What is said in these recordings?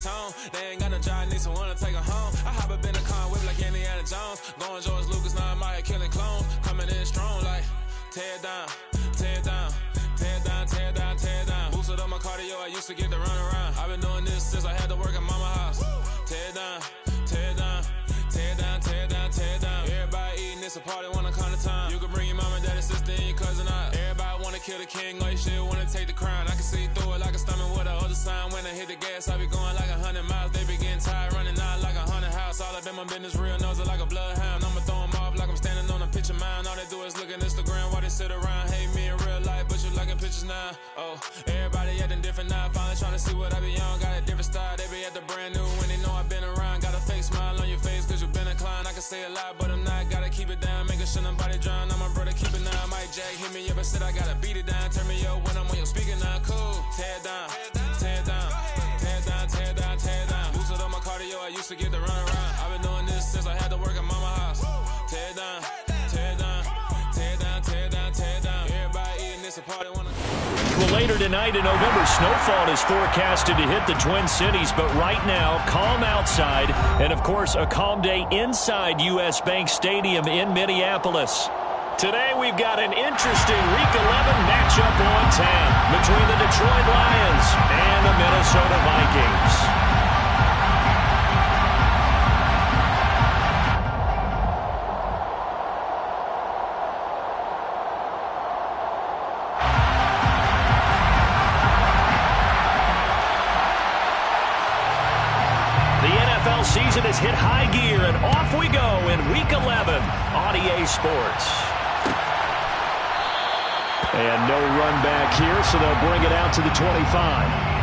They ain't got no job, need someone to take her home. I hop up in the car, whip like Indiana Jones. Going George Lucas, now I'm out here killing clones. Coming in strong like tear down, tear down, tear down, tear down, tear down. Boosted up my cardio, I used to get to run around. I've been doing this since I had to work at mama house. Tear down, tear down, tear down, tear down, tear down. Everybody eating, it's a party, wanna come to time. You can bring your mama, daddy, sister, and your cousin out. Everybody wanna kill the king, or you shit wanna take the crown. I can see through it like a stomach with a other sign. When I hit the gas, I be going like 100 miles. They be getting tired, running out like 100 house. All up in my business, real nose like a bloodhound. I'ma throw them off like I'm standing on a picture mound. All they do is look at Instagram while they sit around. Hate me in real life, but you liking pictures now. Oh, everybody acting different now. Finally trying to see what I be on. Got a different style, they be at the brand new when they know I've been around. Got a fake smile on your face cause you been inclined. I can say a lot, but I'm not. Gotta keep it down, making sure nobody drown. I'm my brother, keep it down. Mike Jack hit me up and said I gotta beat it down. Turn me up when I'm on your speaker now. Cool, tear down, tear down, tear down, tear down, tear down. Boosted up my cardio, I used to get to run around. I've been doing this since I had to work at mama house. Tear down, tear down, tear down, tear down, tear down. Everybody eating this a party wanna. Well, later tonight in November, snowfall is forecasted to hit the Twin Cities, but right now, calm outside, and of course, a calm day inside U.S. Bank Stadium in Minneapolis. Today, we've got an interesting Week 11 matchup on tap between the Detroit Lions and the Minnesota Vikings. Season has hit high gear, and off we go in Week 11 on EA Sports. And no run back here, so they'll bring it out to the 25.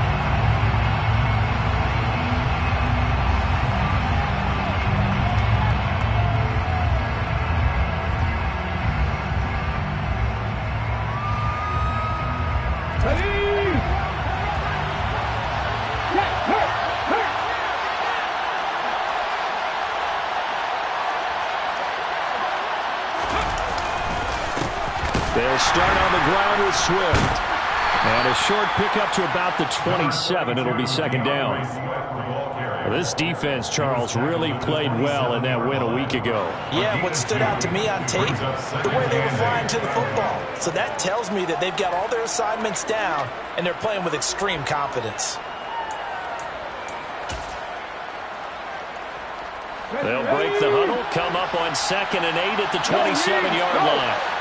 They'll start on the ground with Swift. And a short pickup to about the 27. It'll be second down. Well, this defense, Charles, really played well in that win a week ago. Yeah, what stood out to me on tape, the way they were flying to the football. So that tells me that they've got all their assignments down, and they're playing with extreme confidence. They'll break the huddle, come up on 2nd and 8 at the 27-yard line.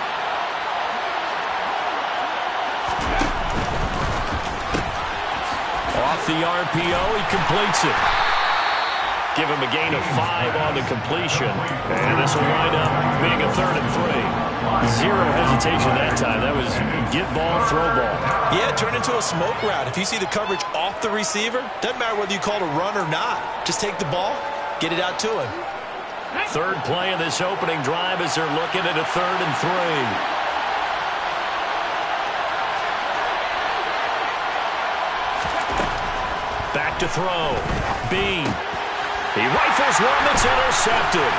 Off the RPO, he completes it. Give him a gain of 5 on the completion. And this will wind up being a 3rd and 3. Zero hesitation that time. That was get ball, throw ball. Yeah, turn into a smoke route. If you see the coverage off the receiver, doesn't matter whether you call it a run or not. Just take the ball, get it out to him. Third play of this opening drive as they're looking at a 3rd and 3. Back to throw. Bean. He rifles one that's intercepted.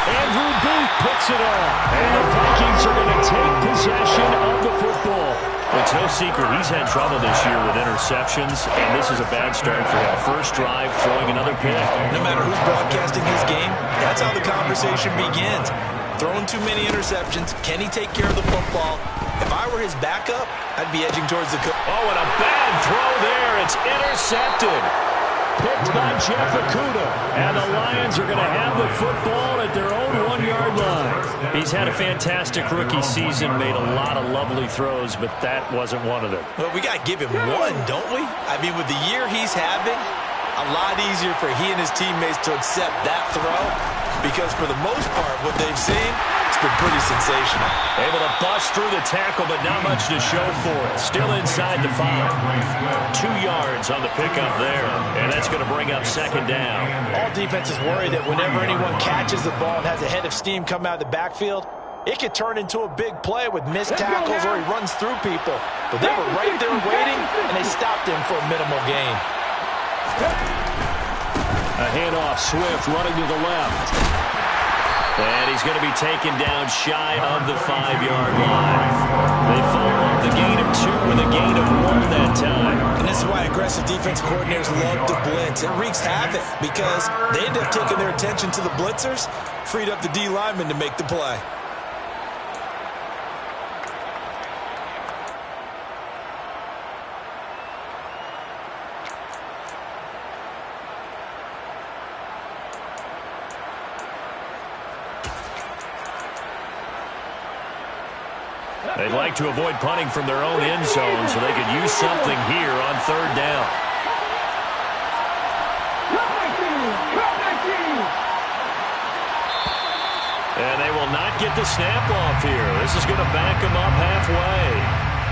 Andrew Booth picks it off. And the Vikings are going to take possession of the football. It's no secret he's had trouble this year with interceptions, and this is a bad start for him. First drive, throwing another pick. No matter who's broadcasting his game, that's how the conversation begins. Throwing too many interceptions. Can he take care of the football? If I were his backup, I'd be edging towards the... Oh, and a bad throw there. It's intercepted. Picked by Jeff Okudah. And the Lions are going to have the football at their own 1-yard line. He's had a fantastic rookie season, made a lot of lovely throws, but that wasn't one of them. Well, we got to give him one, don't we? I mean, with the year he's having, a lot easier for he and his teammates to accept that throw, because for the most part, what they've seen, it's been pretty sensational. Able to bust through the tackle, but not much to show for it. Still inside the 5. 2 yards on the pickup there, and that's going to bring up second down. All defenses worry that whenever anyone catches the ball and has a head of steam come out of the backfield, it could turn into a big play with missed tackles or he runs through people. But they were right there waiting, and they stopped him for a minimal gain. A handoff, Swift running to the left. And he's going to be taken down shy of the 5-yard line. They follow up the gain of 2 with a gain of 1 that time. And this is why aggressive defense coordinators love to blitz. It wreaks havoc because they end up taking their attention to the blitzers, freed up the D lineman to make the play. They'd like to avoid punting from their own end zone so they could use something here on 3rd down. And they will not get the snap off here. This is going to back them up halfway.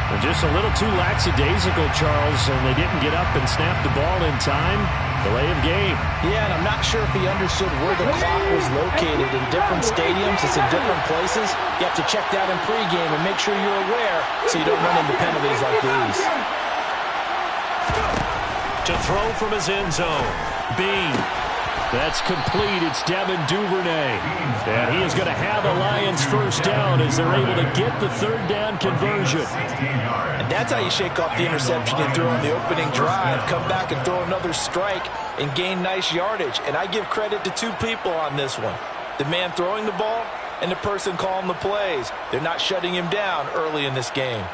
And just a little too lackadaisical, Charles, and they didn't get up and snap the ball in time. Delay of game. Yeah, and I'm not sure if he understood where the clock was located. In different stadiums, it's in different places. You have to check that in pregame and make sure you're aware so you don't run into penalties like these. To throw from his end zone. Bean. That's complete. It's Devin Duvernay. And he is going to have the Lions first down as they're able to get the 3rd down conversion. And that's how you shake off the interception you threw on the opening drive. Come back and throw another strike and gain nice yardage. And I give credit to 2 people on this one. The man throwing the ball and the person calling the plays. They're not shutting him down early in this game.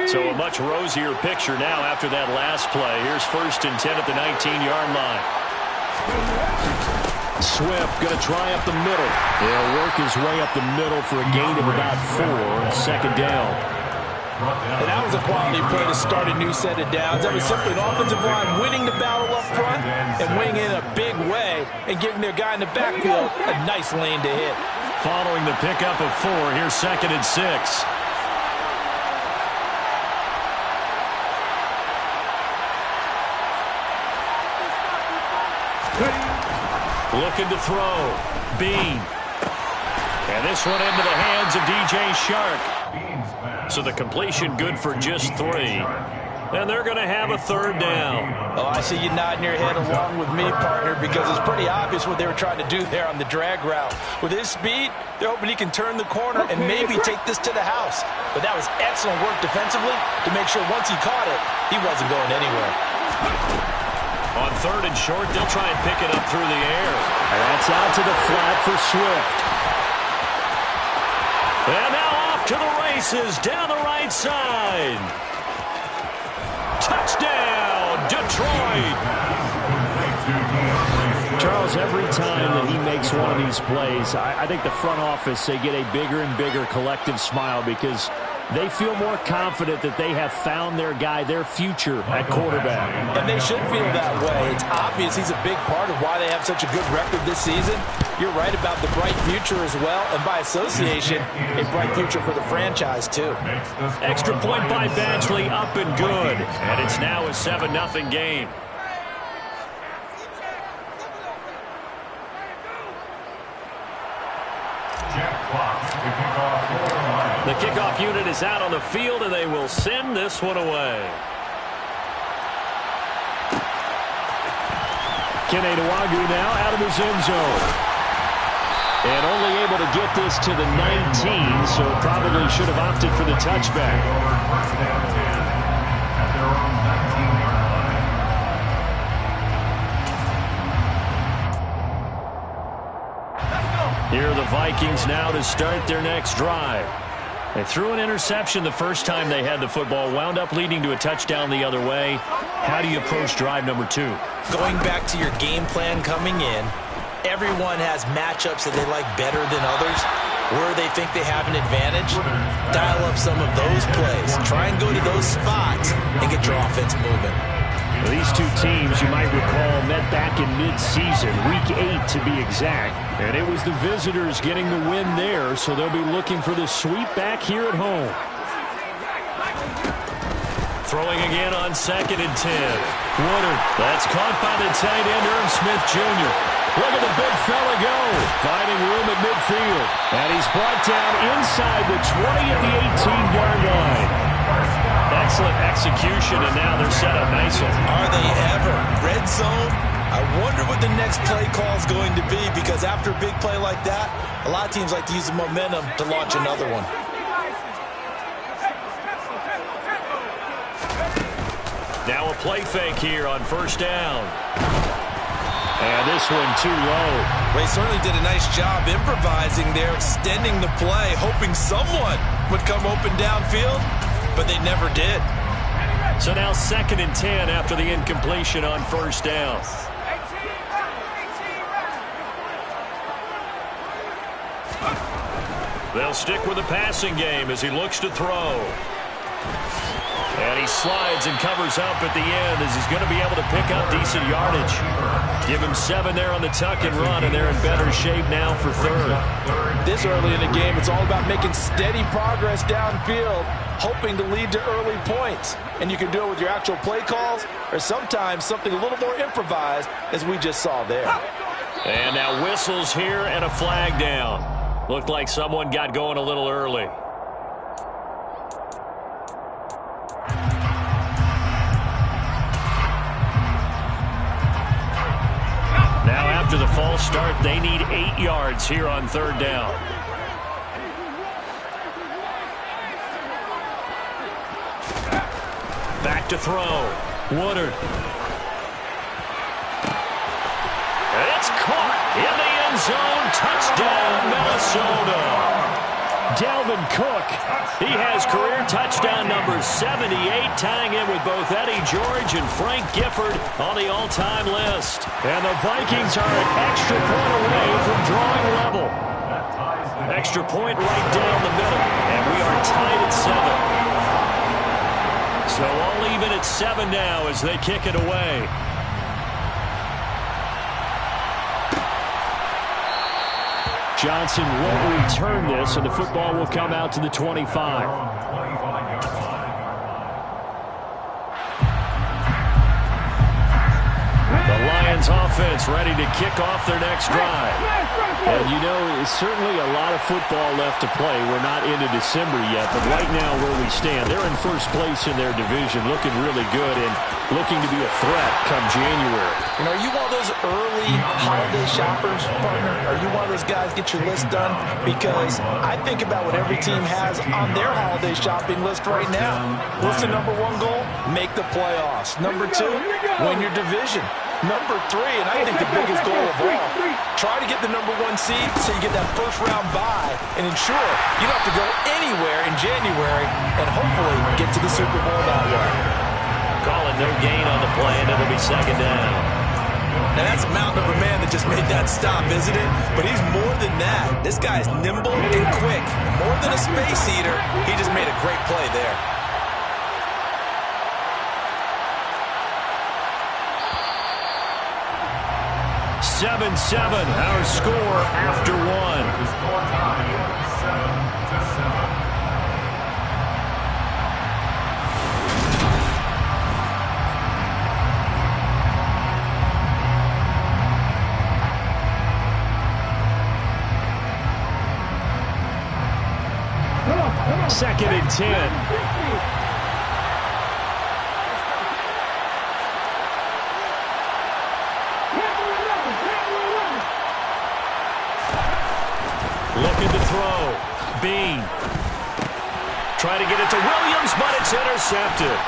So a much rosier picture now after that last play. Here's 1st and 10 at the 19-yard line. Swift going to try up the middle. He'll work his way up the middle for a gain of about 4 on 2nd down. And that was a quality play to start a new set of downs. That was simply an offensive line winning the battle up front and winning in a big way and giving their guy in the backfield a nice lane to hit. Following the pickup of 4, here's 2nd and 6. Looking to throw. Bean. And this one into the hands of DJ Shark. So the completion good for just 3. And they're going to have a 3rd down. Oh, I see you nodding your head along with me, partner, because it's pretty obvious what they were trying to do there on the drag route. With his speed, they're hoping he can turn the corner and maybe take this to the house. But that was excellent work defensively to make sure once he caught it, he wasn't going anywhere. On 3rd and short, they'll try and pick it up through the air. And that's out to the flat for Swift. And now off to the races down the right side. Touchdown, Detroit! Charles, every time that he makes one of these plays, I think the front office, they get a bigger and bigger collective smile because they feel more confident that they have found their guy, their future at quarterback. And they should feel that way. It's obvious he's a big part of why they have such a good record this season. You're right about the bright future as well, and by association, a bright future for the franchise too. Extra point by Badgley, up and good. And it's now a 7-0 game. The kickoff unit is out on the field, and they will send this one away. Kene Nwangwu now out of his end zone. And only able to get this to the 19, so probably should have opted for the touchback. Here are the Vikings now to start their next drive. They threw an interception the first time they had the football, wound up leading to a touchdown the other way. How do you approach drive number 2? Going back to your game plan coming in, everyone has matchups that they like better than others. Where they think they have an advantage, dial up some of those plays. Try and go to those spots and get your offense moving. Well, these two teams, you might recall, met back in mid-season, week 8 to be exact. And it was the visitors getting the win there, so they'll be looking for the sweep back here at home. Throwing again on 2nd and 10. Woodard, that's caught by the tight end, Irv Smith Jr. Look at the big fella go, finding room at midfield. And he's brought down inside the 20 at the 18-yard line. Excellent execution, and now they're set up nicely. Are they ever? Red zone, I wonder what the next play call is going to be, because after a big play like that, a lot of teams like to use the momentum to launch another one. Now a play fake here on first down. And this one too low. Well, he certainly did a nice job improvising there, extending the play, hoping someone would come open downfield, but they never did. So now 2nd and 10 after the incompletion on first down. They'll stick with the passing game as he looks to throw. And he slides and covers up at the end as he's going to be able to pick up decent yardage. Give him 7 there on the tuck and run, and they're in better shape now for 3rd. This early in the game, it's all about making steady progress downfield, hoping to lead to early points. And you can do it with your actual play calls, or sometimes something a little more improvised, as we just saw there. And now whistles here and a flag down. Looked like someone got going a little early. Now after the false start, they need 8 yards here on 3rd down. Back to throw. Woodard. And it's caught in the end zone. Touchdown, Minnesota. Dalvin Cook, he has career touchdown number 78, tying in with both Eddie George and Frank Gifford on the all-time list. And the Vikings are an extra point away from drawing level. Extra point right down the middle, and we are tied at 7. So all even at 7 now as they kick it away. Johnson won't return this, and the football will come out to the 25. The Lions offense ready to kick off their next drive. And you know, it's certainly a lot of football left to play. We're not into December yet, but right now where we stand, they're in first place in their division, looking really good and looking to be a threat come January. You know, are you one of those early holiday shoppers, partner? Are you one of those guys get your list done? Because I think about what every team has on their holiday shopping list right now. What's the number 1 goal? Make the playoffs. Number 2, win your division. Number 3, and I think the biggest goal of all, try to get the number 1 seed so you get that first-round bye and ensure you don't have to go anywhere in January and hopefully get to the Super Bowl that way. Calling no gain on the play, and it'll be 2nd down. Now, that's a mountain of a man that just made that stop, isn't it? But he's more than that. This guy is nimble and quick. More than a space eater, he just made a great play there. Seven, our score after 1. Second and 10. Looking to throw. Bean. Trying to get it to Williams, but it's intercepted.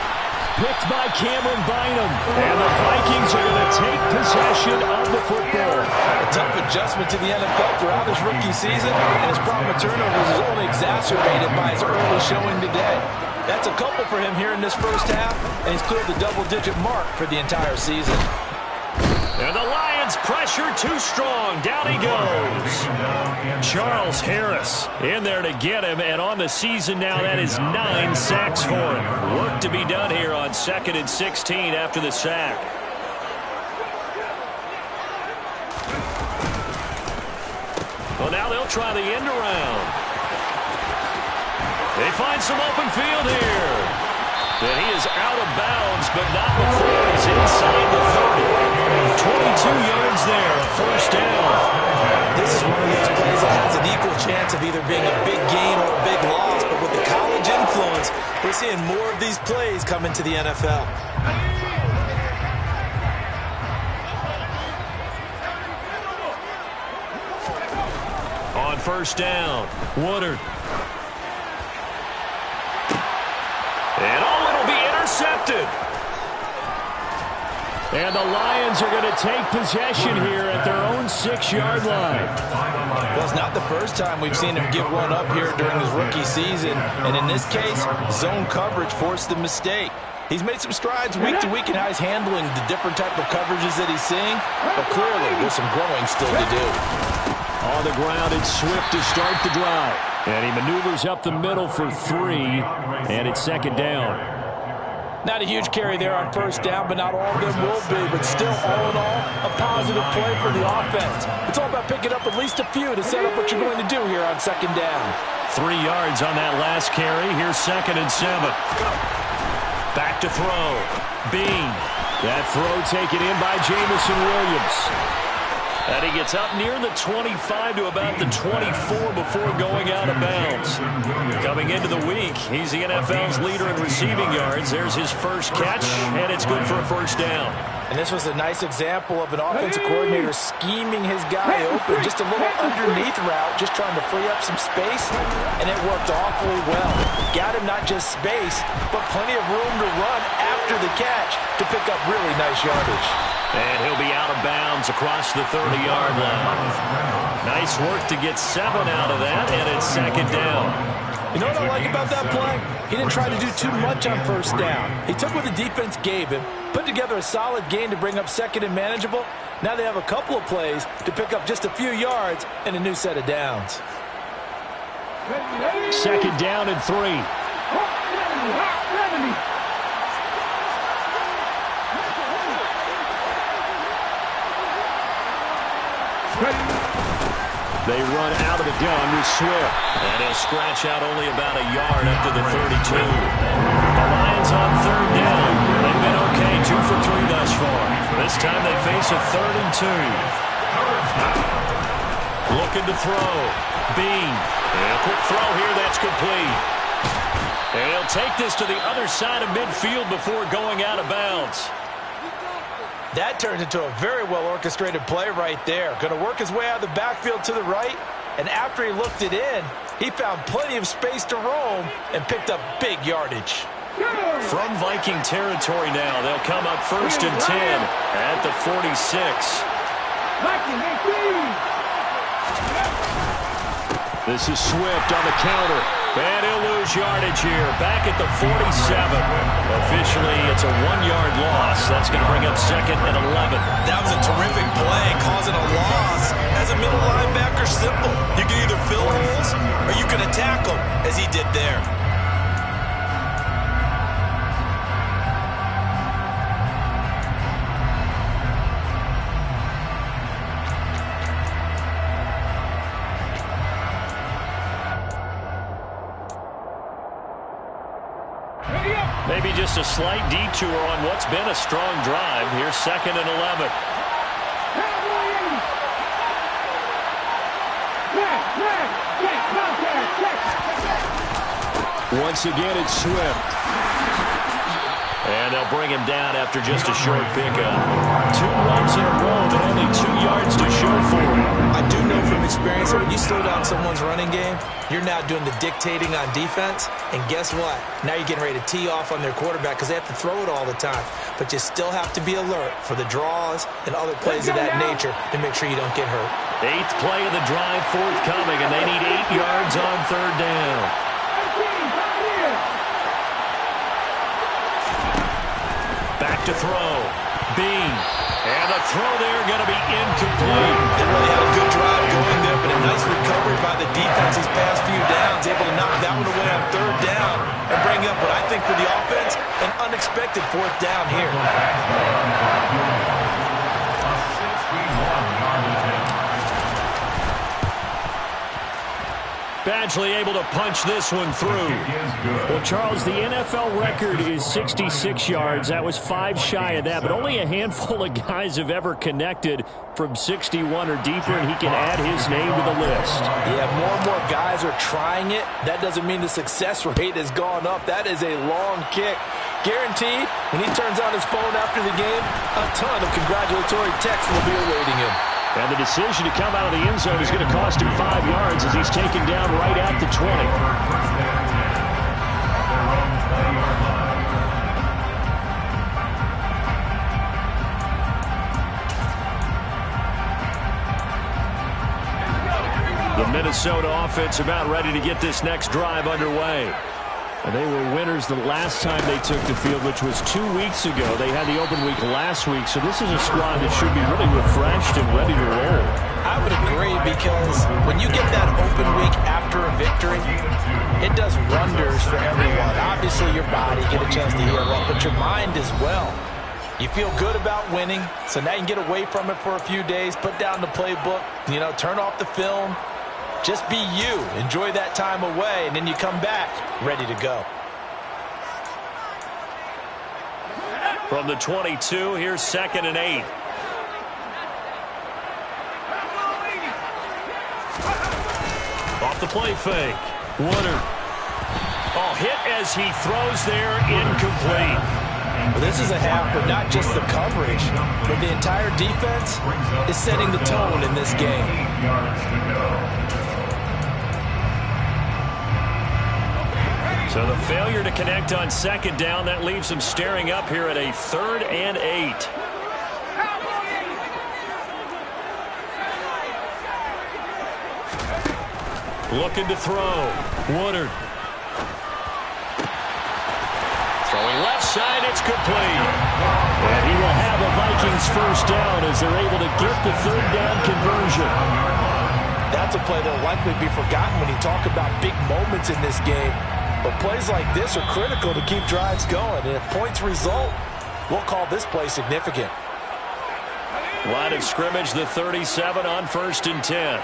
Picked by Cameron Bynum. And the Vikings are going to take possession of the football. A tough adjustment to the NFL throughout his rookie season, and his problem with turnovers is only exacerbated by his early showing today. That's a couple for him here in this first half, and he's cleared the double-digit mark for the entire season. And the Lions pressure too strong. Down he goes. Charles Harris in there to get him. And on the season now, that is 9 sacks for him. Work to be done here on 2nd and 16 after the sack. Well, now they'll try the end around. They find some open field here. And he is out of bounds, but not before he's inside the 30. 22 yards there, a first down. This is one of those plays that has an equal chance of either being a big gain or a big loss, but with the college influence, we're seeing more of these plays come into the NFL. first down. Woodard. And it'll be intercepted. And the Lions are going to take possession here at their own 6-yard line. Well, it's not the first time we've seen him give one up here during his rookie season. And in this case, zone coverage forced the mistake. He's made some strides week to week in how he's handling the different type of coverages that he's seeing. But clearly, there's some growing still to do. On the ground, it's Swift to start the drive. And he maneuvers up the middle for 3, and it's second down. Not a huge carry there on first down, but not all of them will be. But still, all in all, a positive play for the offense. It's all about picking up at least a few to set up what you're going to do here on second down. 3 yards on that last carry. Here's 2nd and 7. Back to throw. Bean. That throw taken in by Jamison Williams. And he gets up near the 25 to about the 24 before going out of bounds. Coming into the week, he's the NFL's leader in receiving yards. There's his first catch, and it's good for a first down. And this was a nice example of an offensive coordinator scheming his guy open. Just a little underneath route, just trying to free up some space, and it worked awfully well. Got him not just space, but plenty of room to run after the catch to pick up really nice yardage. And he'll be out of bounds across the 30-yard line. Nice work to get 7 out of that, and it's second down. You know what I like about that play? He didn't try to do too much on first down. He took what the defense gave him, put together a solid gain to bring up second and manageable. Now they have a couple of plays to pick up just a few yards and a new set of downs. Second down and 3. They run out of the gun with Swift. And he'll scratch out only about a yard up to the 32. The Lions on third down. They've been okay, 2 for 3 thus far. This time they face a 3rd and 2. Looking to throw. Bean. And a quick throw here, that's complete. And he'll take this to the other side of midfield before going out of bounds. That turns into a very well-orchestrated play right there. Going to work his way out of the backfield to the right, and after he looked it in, he found plenty of space to roam and picked up big yardage. From Viking territory now, they'll come up 1st and 10 at the 46. This is Swift on the counter. And he'll lose yardage here. Back at the 47. Officially, it's a 1-yard loss. That's going to bring up 2nd and 11. That was a terrific play, causing a loss. As a middle linebacker, simple. You can either fill holes or you can attack them, as he did there. Maybe just a slight detour on what's been a strong drive. Here's 2nd and 11. Once again, it's Swift. And they'll bring him down after just a short pickup. 2 runs in a row, but only 2 yards to show for him. I do know from experience that when you slow down someone's running game, you're now doing the dictating on defense. And guess what? Now you're getting ready to tee off on their quarterback because they have to throw it all the time. But you still have to be alert for the draws and other plays of that nature to make sure you don't get hurt. 8th play of the drive forthcoming, and they need 8 yards on third down. Back to throw. Bean. And the throw there going to be incomplete. They really had a good drive going there, but a nice recovery by the defense these past few downs. Able to knock that one away on third down and bring up what I think for the offense, an unexpected 4th down here. Badgley able to punch this one through. Well, Charles, the NFL record is 66 yards. That was 5 shy of that, but only a handful of guys have ever connected from 61 or deeper, and he can add his name to the list. Yeah, more and more guys are trying it. That doesn't mean the success rate has gone up. That is a long kick. Guaranteed, when he turns on his phone after the game, a ton of congratulatory texts will be awaiting him. And the decision to come out of the end zone is going to cost him 5 yards as he's taken down right at the 20. The Minnesota offense about ready to get this next drive underway. And they were winners the last time they took the field, which was 2 weeks ago. They had the open week last week, so this is a squad that should be really refreshed and ready to roll. I would agree, because when you get that open week after a victory, it does wonders for everyone. Obviously, your body get a chance to heal up, but your mind as well. You feel good about winning, so now you can get away from it for a few days, put down the playbook, turn off the film. Just be you. Enjoy that time away, and then you come back ready to go. From the 22, here's 2nd and 8. Off the play fake. Woodard. Hit as he throws there, incomplete. Well, this is a half where not just the coverage, but the entire defense is setting the tone in this game. So the failure to connect on 2nd down, that leaves him staring up here at a 3rd and 8. Looking to throw. Woodard. Throwing left side, it's complete. And he will have a Vikings first down as they're able to get the 3rd down conversion. That's a play that will likely be forgotten when you talk about big moments in this game. But plays like this are critical to keep drives going. And if points result, we'll call this play significant. Line of scrimmage, the 37 on 1st and 10.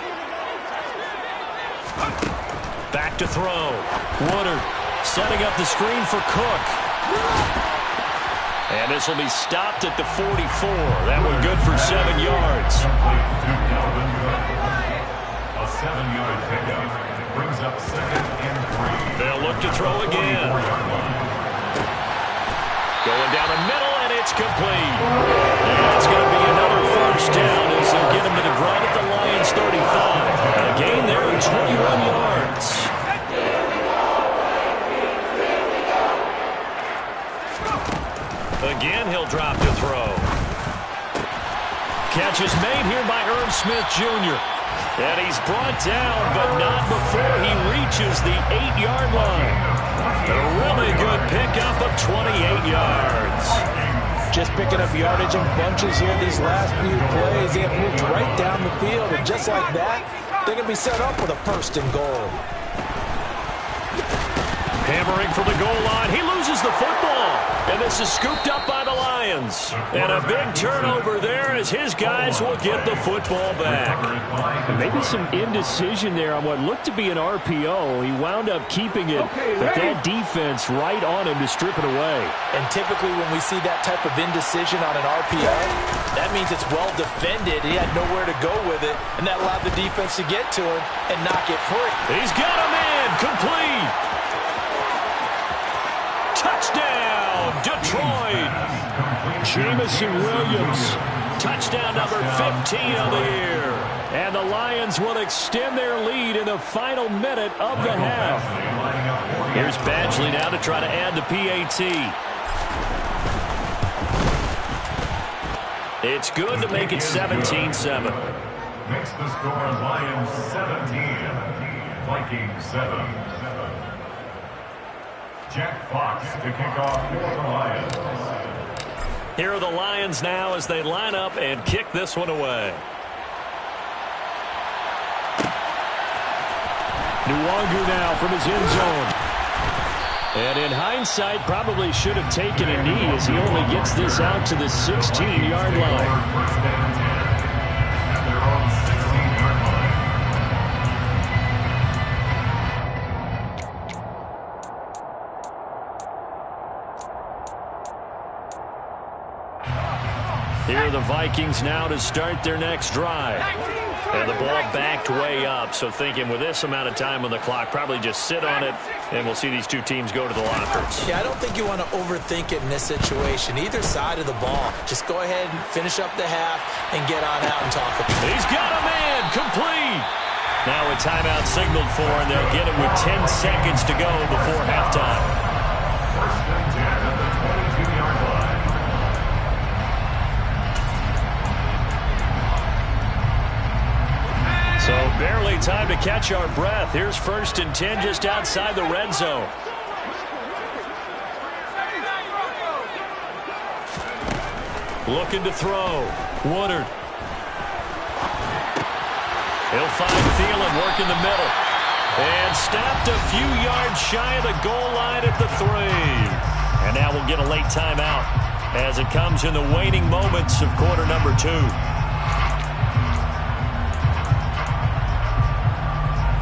Back to throw. Woodard setting up the screen for Cook. And this will be stopped at the 44. That one good for 7 yards. A 7-yard pickup. Brings up 2nd and 3. They'll look to throw again. Going down the middle, and it's complete. And it's going to be another first down as they'll get him to the ground at the Lions' 35. A gain there of 21 yards. Again, he'll drop to throw. Catch is made here by Irv Smith Jr. And he's brought down, but not before he reaches the 8-yard line. A really good pickup of 28 yards. Just picking up yardage in bunches here these last few plays. They have moved right down the field, and just like that, they're going to be set up with a 1st and goal. Hammering for the goal line. He loses the football. And this is scooped up by the Lions. And a big turnover there as his guys will get the football back. And maybe some indecision there on what looked to be an RPO. He wound up keeping it, but that defense right on him to strip it away. And typically when we see that type of indecision on an RPO, that means it's well defended. He had nowhere to go with it, and that allowed the defense to get to him and knock it free. He's got him in. Complete. Touchdown, Detroit. Jamison Williams. Touchdown number 15 of the year. And the Lions will extend their lead in the final minute of the half. Here's Badgley now to try to add the PAT. It's good to make it 17-7. Makes the score Lions 17, Vikings 7. Jack Fox to kick off for the Lions. Here are the Lions now as they line up and kick this one away. Nwangu now from his end zone. And in hindsight, probably should have taken a knee as he only gets this out to the 16-yard line. Here are the Vikings now to start their next drive. And the ball backed way up, so thinking with this amount of time on the clock, probably just sit on it, and we'll see these two teams go to the lockers. Yeah, I don't think you want to overthink it in this situation. Either side of the ball, just go ahead and finish up the half and get on out and talk about it. He's got a man, complete. Now a timeout signaled for, and they'll get it with 10 seconds to go before halftime. First and 10 at the 22-yard line. So barely time to catch our breath. Here's first and 10 just outside the red zone. Looking to throw. Woodard. He'll find Thielen working the middle. And snapped a few yards shy of the goal line at the 3. And now we'll get a late timeout as it comes in the waning moments of quarter number 2.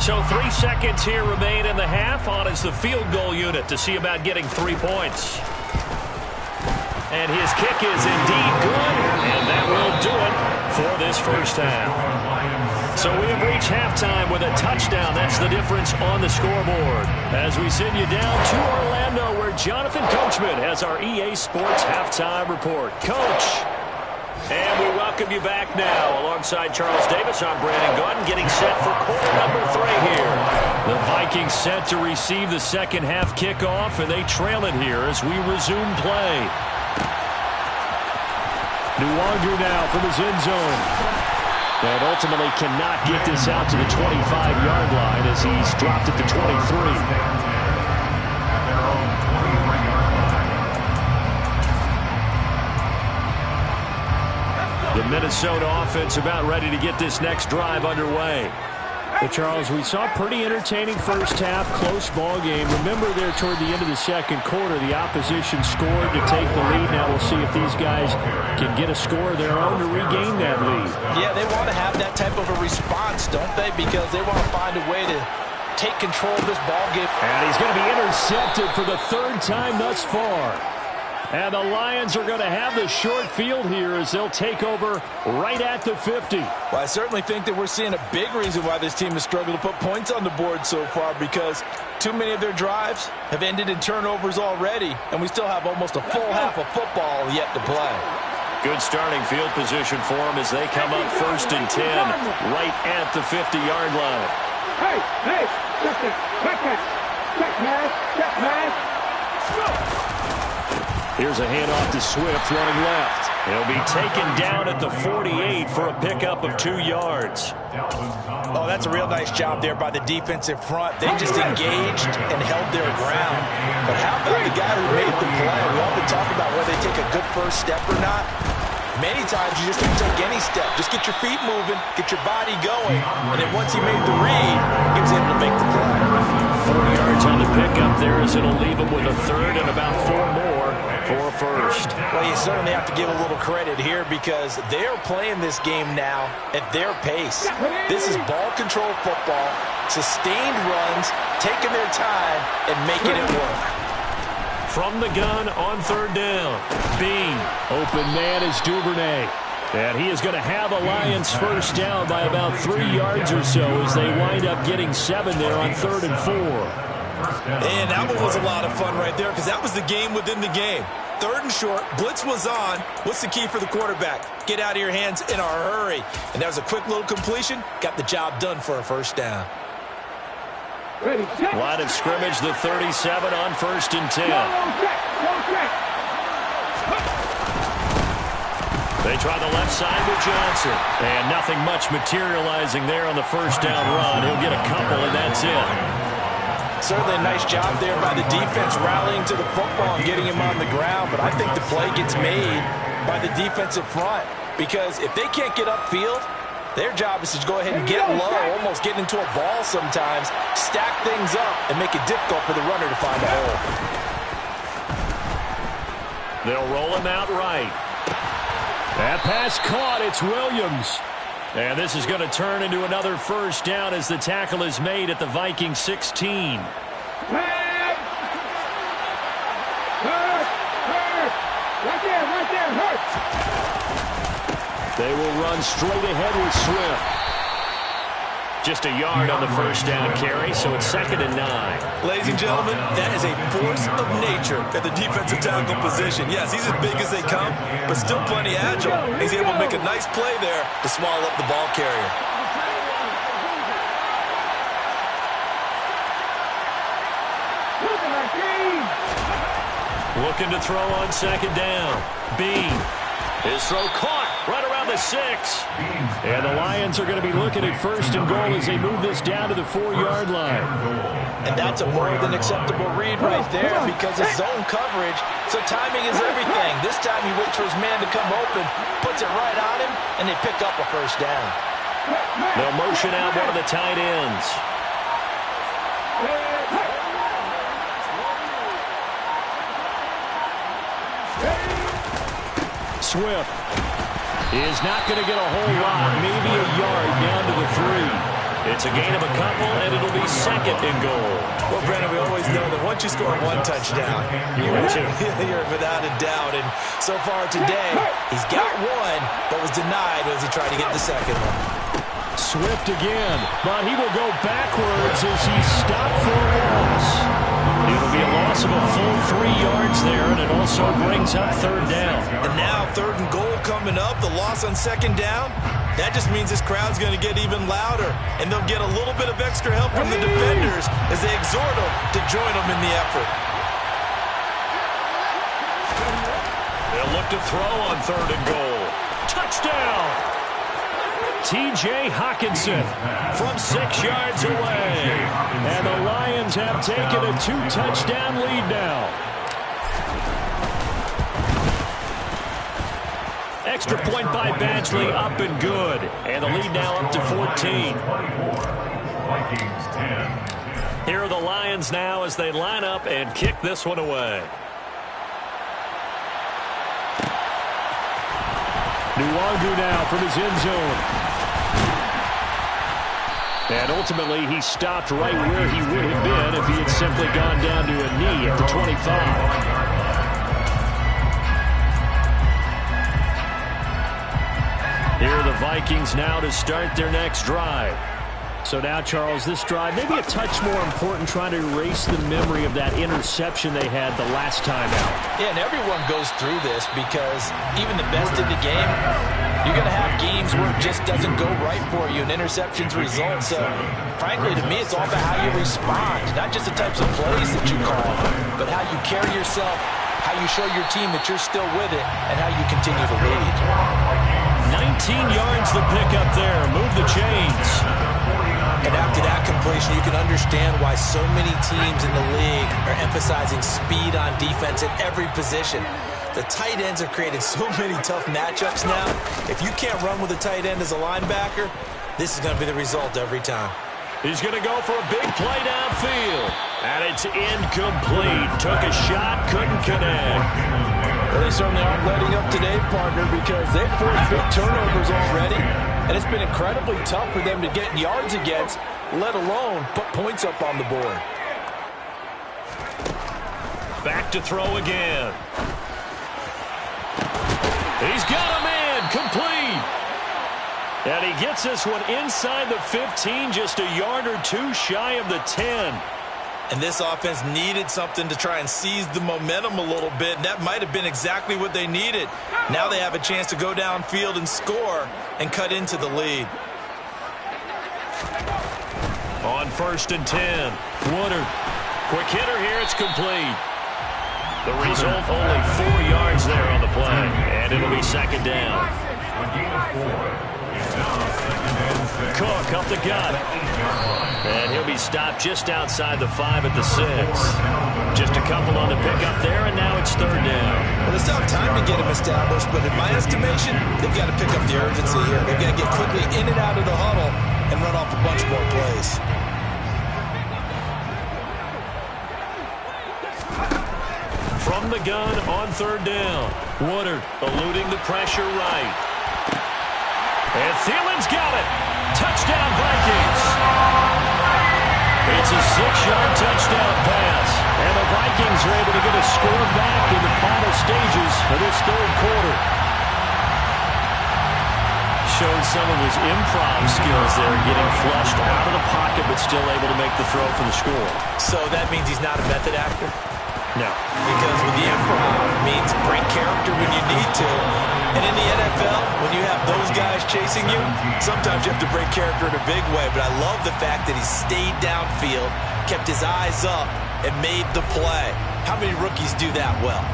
So 3 seconds here remain in the half. On is the field goal unit to see about getting 3 points. And his kick is indeed good, and that will do it for this first half. So we have reached halftime with a touchdown. That's the difference on the scoreboard. As we send you down to Orlando, where Jonathan Coachman has our EA Sports halftime report. Coach. And we welcome you back now. Alongside Charles Davis, I'm Brandon Gordon, getting set for quarter number 3 here. The Vikings set to receive the second half kickoff, and they trail it here as we resume play. Nuwanger now from his end zone. And ultimately cannot get this out to the 25-yard line as he's dropped it to 23. The Minnesota offense about ready to get this next drive underway. Well, Charles, we saw a pretty entertaining first half, close ball game. Remember there toward the end of the second quarter, the opposition scored to take the lead. Now we'll see if these guys can get a score of their own to regain that lead. Yeah, they want to have that type of a response, don't they? Because they want to find a way to take control of this ball game. And he's going to be intercepted for the 3rd time thus far. And the Lions are going to have the short field here as they'll take over right at the 50. Well, I certainly think that we're seeing a big reason why this team has struggled to put points on the board so far, because too many of their drives have ended in turnovers already, and we still have almost a full half of football yet to play. Good starting field position for them as they come up first and 10 right at the 50-yard line. Hey, check pass. Here's a handoff to Swift running left. He'll be taken down at the 48 for a pickup of 2 yards. Oh, that's a real nice job there by the defensive front. They just engaged and held their ground. But how about the guy who made the play? We often talk about whether they take a good first step or not. Many times you just don't take any step. Just get your feet moving, get your body going, and then once he made the read, he was able to make the play. 4 yards on the pickup there as it'll leave him with a 3rd and about 4 more for a first. Well, you certainly have to give a little credit here because they're playing this game now at their pace. This is ball control football, sustained runs, taking their time, and making it work. From the gun on 3rd down. Bean. Open man is Duvernay. And he is going to have a Lions first down by about 3 yards or so as they wind up getting 7 there on 3rd and 4. And that one was a lot of fun right there because that was the game within the game. 3rd and short, blitz was on. What's the key for the quarterback? Get out of your hands in a hurry. And that was a quick little completion. Got the job done for a first down. Line of scrimmage, the 37 on 1st and 10. They try the left side with Johnson. And nothing much materializing there on the first down run. He'll get a couple, and that's it. Certainly a nice job there by the defense rallying to the football and getting him on the ground. But I think the play gets made by the defensive front because if they can't get upfield, their job is to go ahead and get low, almost get into a ball sometimes, stack things up, and make it difficult for the runner to find a hole. They'll roll him out right. That pass caught. It's Williams. And this is going to turn into another first down as the tackle is made at the Vikings 16. Right there, They will run straight ahead with Swift. Just a yard on the first down carry, so it's 2nd and 9. Ladies and gentlemen, that is a force of nature at the defensive tackle position. Yes, he's as big as they come, but still plenty agile. He's able to make a nice play there to swallow up the ball carrier. Looking to throw on 2nd down. Bean. His throw caught right around the 6. And the Lions are going to be looking at 1st and goal as they move this down to the 4-yard line. And that's a more than acceptable read right there because it's zone coverage, so timing is everything. This time he waits for his man to come open, puts it right on him, and they pick up a 1st down. They'll motion out one of the tight ends. Swift is not going to get a whole lot, maybe a yard down to the 3. It's a gain of a couple, and it'll be 2nd and goal. Well, Brandon, we always know that once you score one touchdown, you're without a doubt. And so far today, he's got one, but was denied as he tried to get the second one. Swift again, but he will go backwards as he's stopped for a loss. It'll be a loss of a full 3 yards there, and it also brings up 3rd down. And now 3rd and goal coming up, the loss on 2nd down. That just means this crowd's going to get even louder, and they'll get a little bit of extra help from the defenders as they exhort them to join them in the effort. They'll look to throw on 3rd and goal. Touchdown! T.J. Hockenson from 6 yards away. And the Lions have taken a 2-touchdown lead now. Extra point by Badgley, up and good. And the lead now up to 14. Here are the Lions now as they line up and kick this one away. Nwangu now from his end zone. And ultimately, he stopped right where he would have been if he had simply gone down to a knee at the 25. Here are the Vikings now to start their next drive. So now, Charles, this drive maybe a touch more important, trying to erase the memory of that interception they had the last time out. Yeah, and everyone goes through this because even the best in the game, you're going to have games where it just doesn't go right for you, and interceptions result. So, frankly, to me, it's all about how you respond, not just the types of plays that you call, but how you carry yourself, how you show your team that you're still with it, and how you continue to lead. 19 yards the pickup there. Move the chains. And after that completion, you can understand why so many teams in the league are emphasizing speed on defense at every position. The tight ends have created so many tough matchups now. If you can't run with a tight end as a linebacker, this is going to be the result every time. He's going to go for a big play downfield. And it's incomplete. Took a shot, couldn't connect. Well, they certainly aren't letting up today, partner, because they've forced big turnovers already. And it's been incredibly tough for them to get yards against, let alone put points up on the board. Back to throw again. He's got a man, complete. And he gets this one inside the 15, just a yard or two shy of the 10. And this offense needed something to try and seize the momentum a little bit, and that might have been exactly what they needed. Now they have a chance to go downfield and score and cut into the lead. On 1st and 10, Woodard. Quick hitter here, it's complete. The result, only 4 yards there on the play, and it'll be 2nd down. Cook up the gut. And he'll be stopped just outside the 5 at the 6. Just a couple on the pickup there, and now it's 3rd down. Well, they still have time to get him established, but in my estimation, they've got to pick up the urgency here. They've got to get quickly in and out of the huddle and run off a bunch more plays. From the gun on 3rd down. Woodard eluding the pressure right. And Thielen's got it. Touchdown, Vikings. It's a 6-yard touchdown pass. And the Vikings are able to get a score back in the final stages of this 3rd quarter. showed some of his improv skills there, getting flushed out of the pocket but still able to make the throw for the score. So that means he's not a method actor? No. Because with the improv, it means break character when you need to. And in the NFL, when you have those guys chasing you, sometimes you have to break character in a big way. But I love the fact that he stayed downfield, kept his eyes up, and made the play. How many rookies do that well?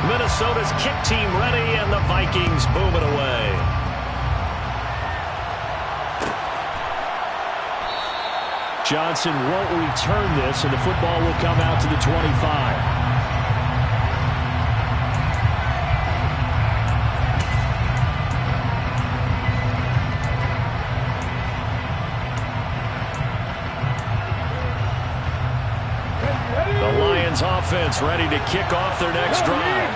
Minnesota's kick team ready, and the Vikings boom it away. Johnson won't return this, and the football will come out to the 25. Offense ready to kick off their next drive.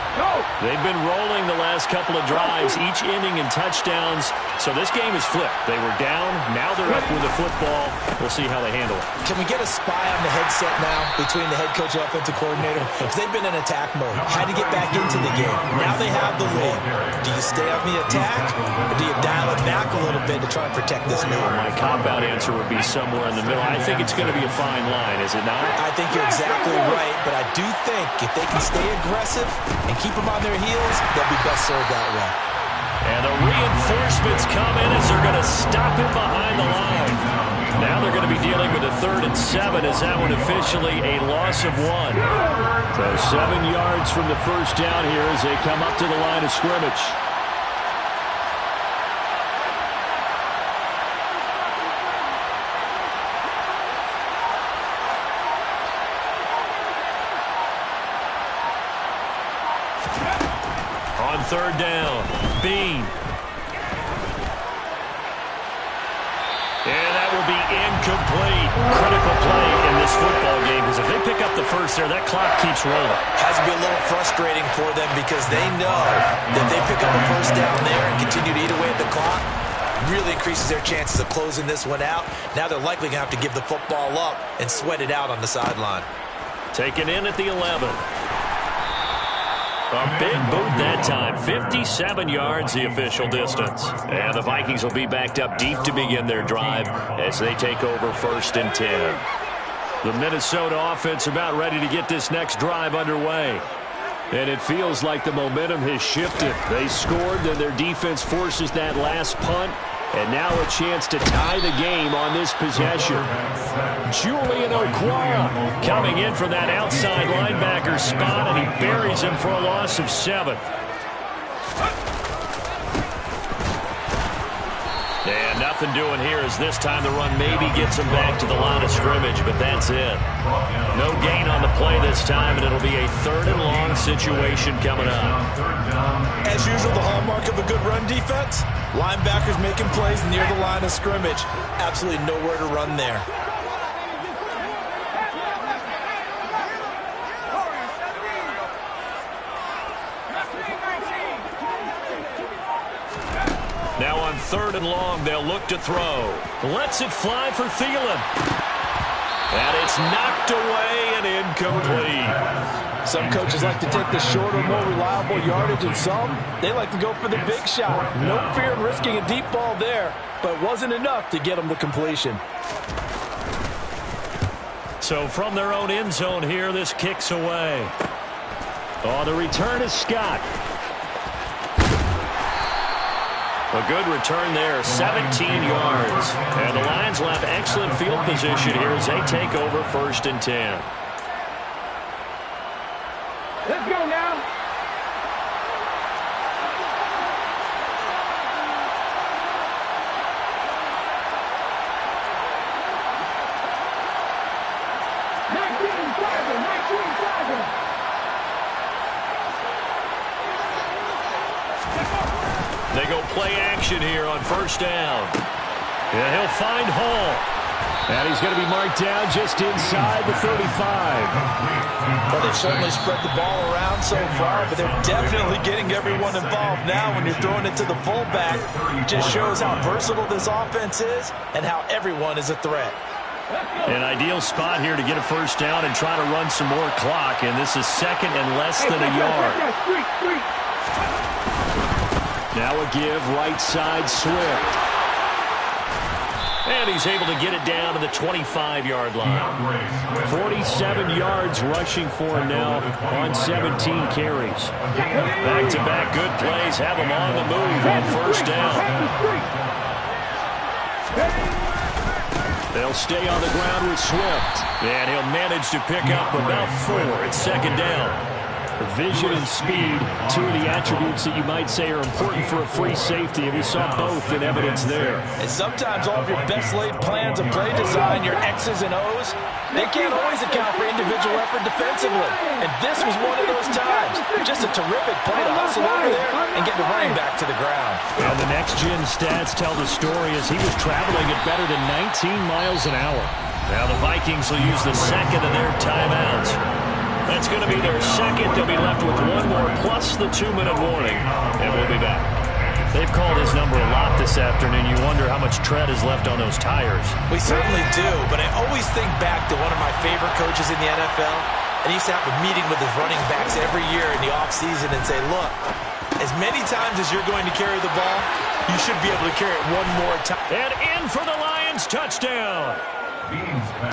They've been rolling the last couple of drives, each ending in touchdowns, so this game is flipped. They were down, now they're up with the football. We'll see how they handle it. Can we get a spy on the headset now between the head coach and offensive coordinator? Because they've been in attack mode, had to get back into the game. Now they have the lead. Do you stay on the attack, or do you dial it back a little bit to try and protect this lead? My cop-out answer would be somewhere in the middle. I think it's going to be a fine line, is it not? I think you're exactly right, but I do think if they can stay aggressive and keep them on their heels, they'll be best served that way. And the reinforcements come in as they're going to stop him behind the line. Now they're going to be dealing with a 3rd and 7 as that one officially a loss of 1. So 7 yards from the first down here as they come up to the line of scrimmage. On 3rd down, Bean. And that will be incomplete. Critical play in this football game because if they pick up the first there, that clock keeps rolling. Has to be a little frustrating for them because they know that they pick up a first down there and continue to eat away at the clock, really increases their chances of closing this one out. Now they're likely going to have to give the football up and sweat it out on the sideline. Taken in at the 11. A big boot that time. 57 yards the official distance. And the Vikings will be backed up deep to begin their drive as they take over 1st and 10. The Minnesota offense about ready to get this next drive underway. And it feels like the momentum has shifted. They scored, then their defense forces that last punt. And now a chance to tie the game on this possession. Julian Okwara coming in from that outside linebacker spot, and he buries him for a loss of 7. And nothing doing here as this time the run maybe gets him back to the line of scrimmage, but that's it. No gain on the play this time, and it'll be a 3rd and long situation coming up. As usual, the hallmark of a good run defense, linebackers making plays near the line of scrimmage. Absolutely nowhere to run there. Now on 3rd and long, they'll look to throw. Lets it fly for Thielen. And it's knocked away and incomplete. Some coaches like to take the shorter, more reliable yardage, and some, they like to go for the big shot. No fear in risking a deep ball there, but it wasn't enough to get them to completion. So from their own end zone here, this kicks away. Oh, the return is Scott. A good return there, 17 yards. And the Lions will have excellent field position here as they take over 1st and 10. Let's go now. They go play action here on 1st down. And he'll find Hall. And he's going to be marked down just inside the 35. Well, they've certainly spread the ball around so far, but they're definitely getting everyone involved now when you're throwing it to the fullback. It just shows how versatile this offense is and how everyone is a threat. An ideal spot here to get a first down and try to run some more clock, and this is second and less than a yard. Now a give, right side, Swift. And he's able to get it down to the 25-yard line. 47 yards rushing for him now on 17 carries. Back-to-back good plays have him on the move on first down. They'll stay on the ground with Swift. And he'll manage to pick up about 4 at second down. Vision and speed, two of the attributes that you might say are important for a free safety, and we saw both in evidence there. And sometimes all of your best laid plans of play design, your X's and O's, they can't always account for individual effort defensively. And this was one of those times. Just a terrific play to hustle over there and get the running back to the ground. And the next-gen stats tell the story as he was traveling at better than 19 miles an hour. Now the Vikings will use the second of their timeouts. That's going to be their second. They'll be left with one more plus the 2-minute warning, and we'll be back. They've called his number a lot this afternoon. You wonder how much tread is left on those tires. We certainly do, but I always think back to one of my favorite coaches in the NFL, and he used to have a meeting with his running backs every year in the offseason and say, look, as many times as you're going to carry the ball, you should be able to carry it one more time. And in for the Lions touchdown.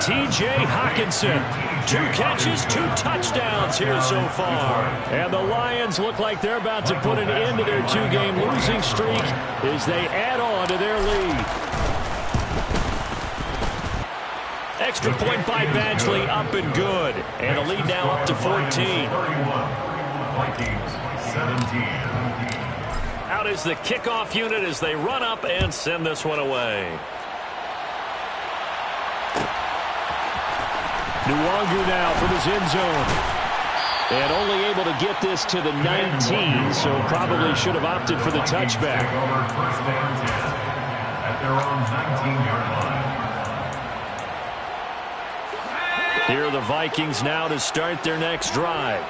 T.J. Hockenson, 2 catches, 2 touchdowns here so far. And the Lions look like they're about to put an end to their 2-game losing streak as they add on to their lead. Extra point by Badgley, up and good. And the lead now up to 14. Out is the kickoff unit as they run up and send this one away. Nwangu now from his end zone. And only able to get this to the 19, so probably should have opted for the touchback. At their own 19-yard line. Here are the Vikings now to start their next drive.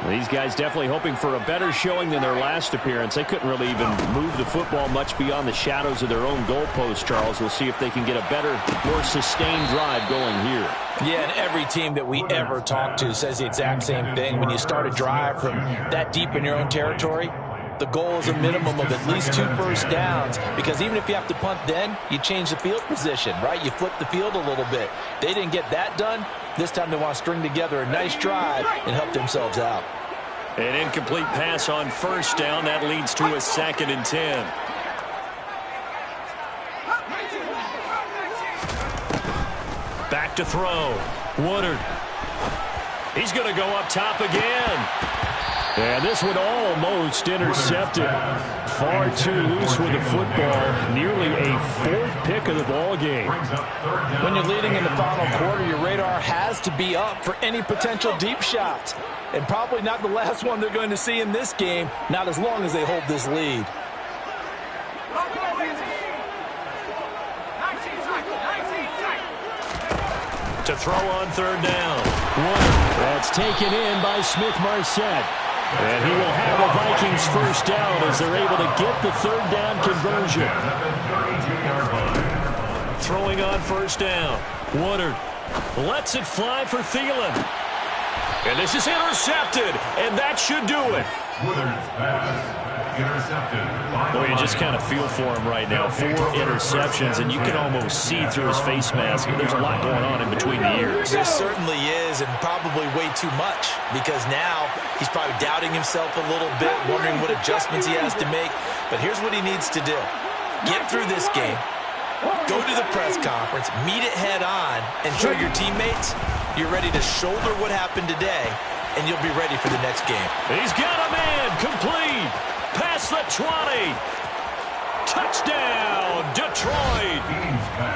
These guys definitely hoping for a better showing than their last appearance. They couldn't really even move the football much beyond the shadows of their own goalpost, Charles. We'll see if they can get a better, more sustained drive going here. Yeah, and every team that we ever talk to says the exact same thing. When you start a drive from that deep in your own territory, the goal is a minimum of at least 2 first downs, because even if you have to punt then, you change the field position, right? You flip the field a little bit. They didn't get that done. This time they want to string together a nice drive and help themselves out. An incomplete pass on first down. That leads to a 2nd and 10. Back to throw. Woodard. He's going to go up top again. And this one almost intercepted. Far too loose with the football. Nearly a 4th pick of the ball game. When you're leading in the final quarter, your radar has to be up for any potential deep shots. And probably not the last one they're going to see in this game, not as long as they hold this lead. To throw on 3rd down. That's taken in by Smith-Marset. And he will have a Vikings first down as they're able to get the 3rd down conversion. Throwing on first down. Woodard lets it fly for Thielen. And this is intercepted, and that should do it. Woodard's pass intercepted. Boy, you just kind of feel for him right now. 4 interceptions, and you can almost see through his face mask. There's a lot going on in between the ears. There certainly is, and probably way too much, because now he's probably doubting himself a little bit, wondering what adjustments he has to make. But here's what he needs to do. Get through this game, go to the press conference, meet it head on, and show your teammates you're ready to shoulder what happened today, and you'll be ready for the next game. He's got a man, complete. Past the 20. Touchdown, Detroit.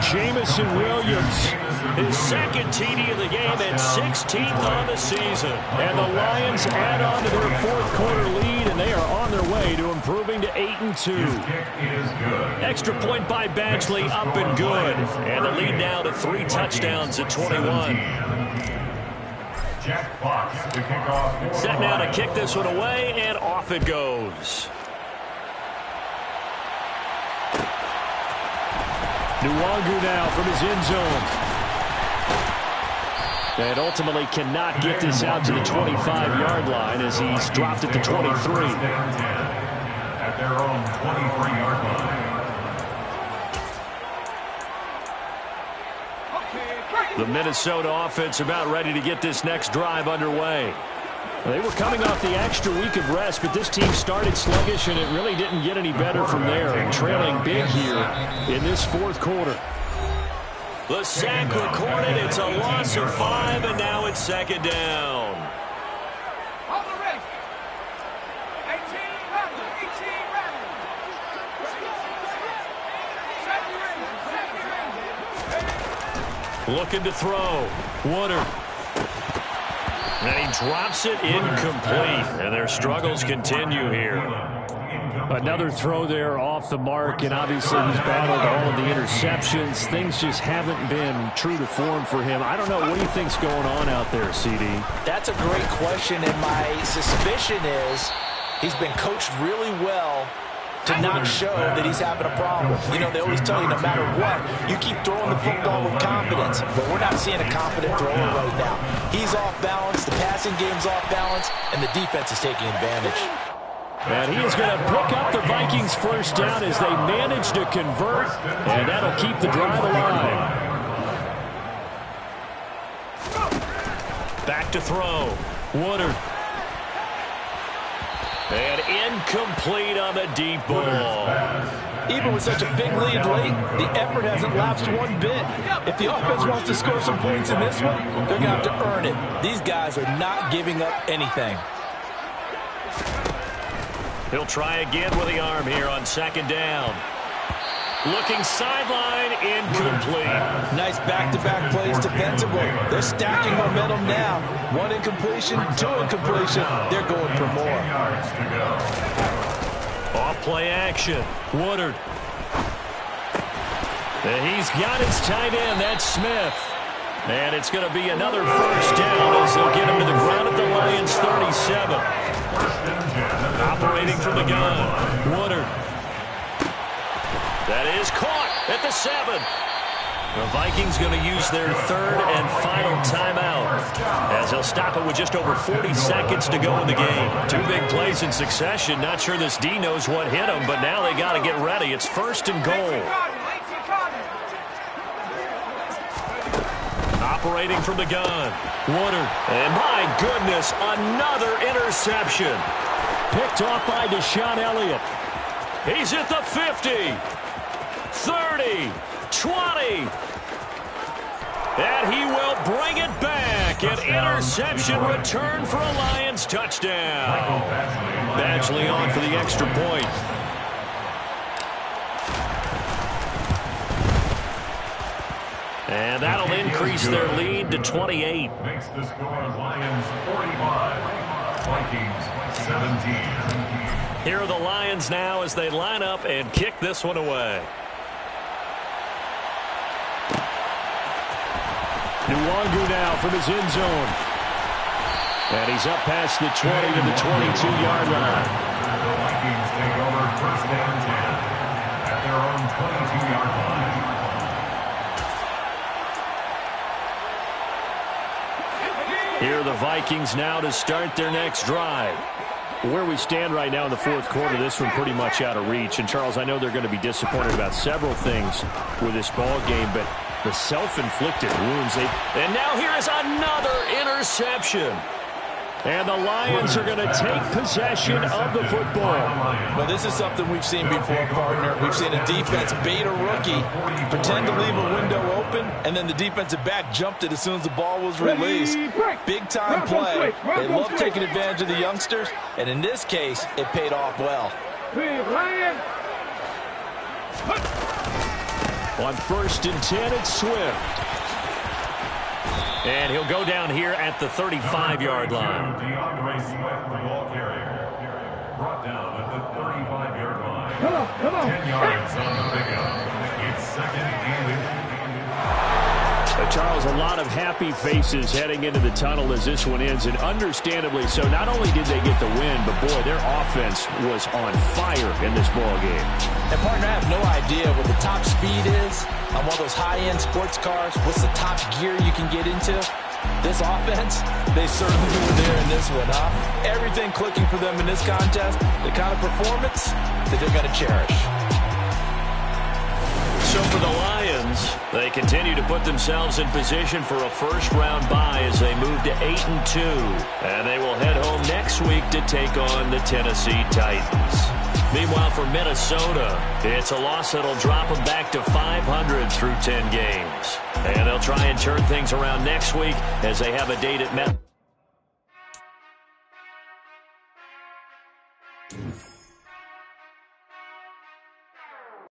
Jamison Williams. His 2nd TD of the game and 16th on the season. And the Lions add on to their 4th quarter lead, and they are on their way to improving to 8-2. Extra point by Badgley, up and good. And the lead now to 3 touchdowns at 21. Jack Fox to kick off. Set now to kick this one away, and off it goes. Nwangu now from his end zone. And ultimately cannot get this out to the 25-yard line as he's dropped at the 23. At their own 23-yard line. The Minnesota offense about ready to get this next drive underway. They were coming off the extra week of rest, but this team started sluggish, and it really didn't get any better from there. And trailing big here in this fourth quarter. The sack recorded. It's a loss of 5, and now it's second down. Looking to throw. Woodard. And he drops it incomplete. And their struggles continue here. Another throw there off the mark, and obviously he's battled all of the interceptions. Things just haven't been true to form for him. I don't know. What do you think's going on out there, CD? That's a great question, and my suspicion is he's been coached really well to not show that he's having a problem. You know, they always tell you no matter what, you keep throwing the football with confidence. But we're not seeing a confident thrower right now. He's off balance, the passing game's off balance, and the defense is taking advantage. And he is going to pick up the Vikings' first down as they manage to convert, and that'll keep the drive alive. Back to throw. Woodard. And incomplete on the deep ball. Even with such a big lead late, the effort hasn't lapsed one bit. If the offense wants to score some points in this one, they're going to have to earn it. These guys are not giving up anything. He'll try again with the arm here on second down. Looking sideline, incomplete. Nice back-to-back plays defensively. They're stacking momentum now. 1 incompletion, 2 incompletion. They're going for more. Off-play action. Woodard. And he's got his tight end. That's Smith. And it's going to be another first down as they'll get him to the ground at the Lions' 37. Operating from the gun. Woodard. That is caught at the 7. The Vikings going to use their third and final timeout as they'll stop it with just over 40 seconds to go in the game. 2 big plays in succession. Not sure this D knows what hit him, but now they got to get ready. It's first and goal. Operating from the gun. Woodard. And my goodness, another interception. Picked off by Deshaun Elliott. He's at the 50. 30, 20, and he will bring it back. An interception return for a Lions touchdown. Badgley on for the extra point. And that'll increase their lead to 28. Makes the score Lions 45, Vikings 17. Here are the Lions now as they line up and kick this one away. Nwangu now from his end zone. And he's up past the 20 to the 22-yard line. The Vikings take over first and 10 at their own 22-yard line. Here are the Vikings now to start their next drive. Where we stand right now in the fourth quarter, this one pretty much out of reach. And, Charles, I know they're going to be disappointed about several things with this ball game, but the self-inflicted wounds. And now here is another interception. And the Lions are going to take possession of the football. Well, this is something we've seen before, partner. We've seen a defense bait a rookie, pretend to leave a window open, and then the defensive back jumped it as soon as the ball was released. Big-time play. They love taking advantage of the youngsters, and in this case, it paid off well. On first and 10, it's Swift. And he'll go down here at the 35-yard line. DeAndre Swift, the ball carrier, brought down at the 35-yard line. 10 yards on the pickup. Charles, a lot of happy faces heading into the tunnel as this one ends, and understandably so. Not only did they get the win, but, boy, their offense was on fire in this ball game. And, partner, I have no idea what the top speed is on one of those high-end sports cars. What's the top gear you can get into? This offense, they certainly were there in this one, huh? Everything clicking for them in this contest, the kind of performance that they're going to cherish. So for the Lions, they continue to put themselves in position for a first-round bye as they move to 8-2. And they will head home next week to take on the Tennessee Titans. Meanwhile, for Minnesota, it's a loss that'll drop them back to 500 through 10 games. And they'll try and turn things around next week as they have a date at Madden.